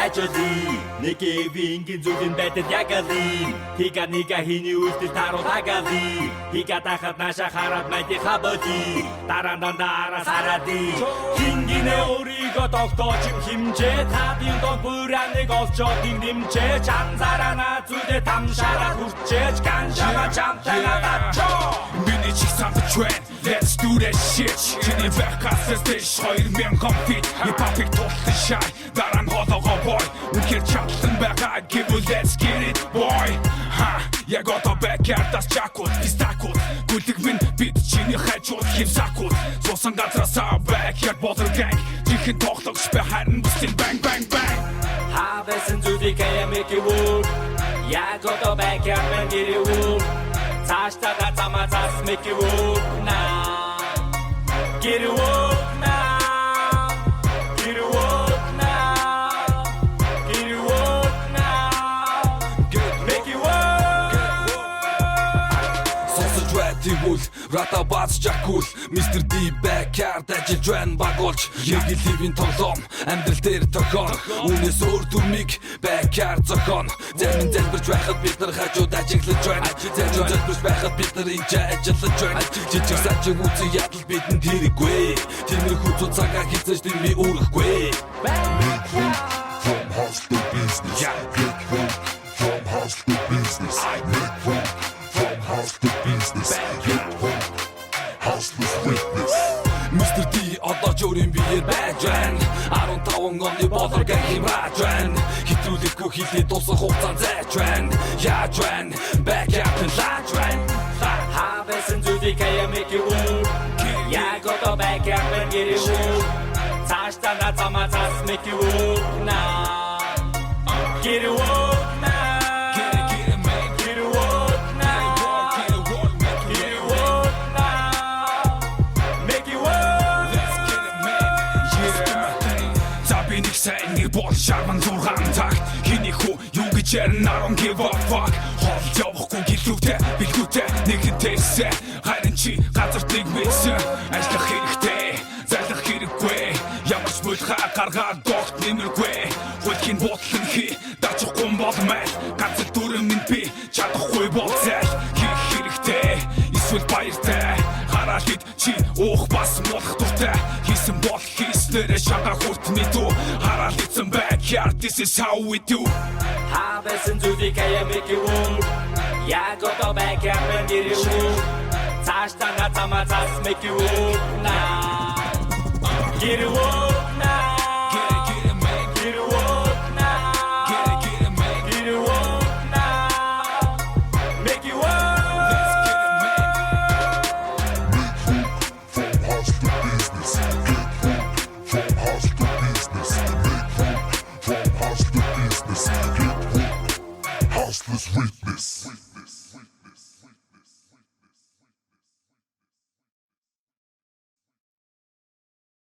хайжуулъя. Нэг эвингийн зүгийн байдлаар яг алий. Хига нэга хийний үйлдэл таруулаг алий. Хига дахад наша хараад мэдээ хабоди. Дараа саради. Хингинэ өөрийгөө тогтоож химжээ. Тадын дон бүрэнэг олчоод нэмжээ. Чанзарана зүдэ тамшараа хүрчээж. Ганшама чамтайга дачоо. Миний чих самт trend. Let's do that shit. Чиний бэкасээс дэш 2000 feet. Hip-hop-ыг тулсан шай. Дараа нь хоолоогоо boy. Үнэхээр чадсан байгаа. Give it, let's get it boy. Яг одоо бэкярдас чакууд, пистакууд. Гүлэг минь бид чиний хайчууд хэмсакууд. Суусан газраасаа бэкярд болор gang. Чихэн тоглогч бай харин бусдын bang bang bang. Хавэсэн зүдийг make it work. Яг одоо бэкярд мэн гэрээ. Цаашдаа замаас make it work now. Get it work now. Get it work now. Get it work now. Make it work. Сонсож байдгийг Rata бац жакул Mr. D backyard ажил жан багуулж яг ливийн тоглоом амьдрал дээр тохион Үнээс өөр дүрмийг backyard зохион Зарим залбирч байхад бид нар хажууд ажиглаж байна Зарим залбирч байхад бид нар энэ ажиллаж байна Жижиг сажиг үзий ядал бидэнд хэрэггүй Тиймэрхүү цуц цагаа хязгаарч дэмий үүрэхгүй From house to business Get work from house to business Make work from house to business Get work houseless witness Mr. D одоо журийн биеэр байж байна 15 оны болоргын хэмрааж байна Хэтрүүлэхгүй хилээ дуусах хугацаанд зайж байна Яаж байна backyard and laaj байна Хавэсэн зүдийг make it work Яг одоо backyard мэн гэрээ Цаашдаа замаас make it work now Get it work now Нэг бол шарман 6 цагт Хиний хүү юу гэж ярина I don't give a fuck Хоолж явахгүй гэлүүтэй Билгүүтэй нэгэнтэйсэ Харин чи газарт нэг мэдсэн Ажиллах хэрэгтэй Зайлах хэрэггүй Ямар ч мөлхаа гаргаад догт нэмэргүй Хөлхийн бодлон хий Дачихгүй болмай Газар дүрэн минь би Чадахгүй бол зайл Хийх хэрэгтэй Эсвэл баяртай Хараад ид чи уух бас болох дуртай Хийсэн бол хийснээрээ шанга хүртний дүү Хараад идсэн backyard This is how we do Хавэсэн зүдийг make it work Яг одоо backyard мэн гэрээ Цаашдаа замаас make it work now Get it work now Get it work now Get it work now Make it work Let's get it man Make work from house to business Get work from house to business Make work from house to business Get work houseless witness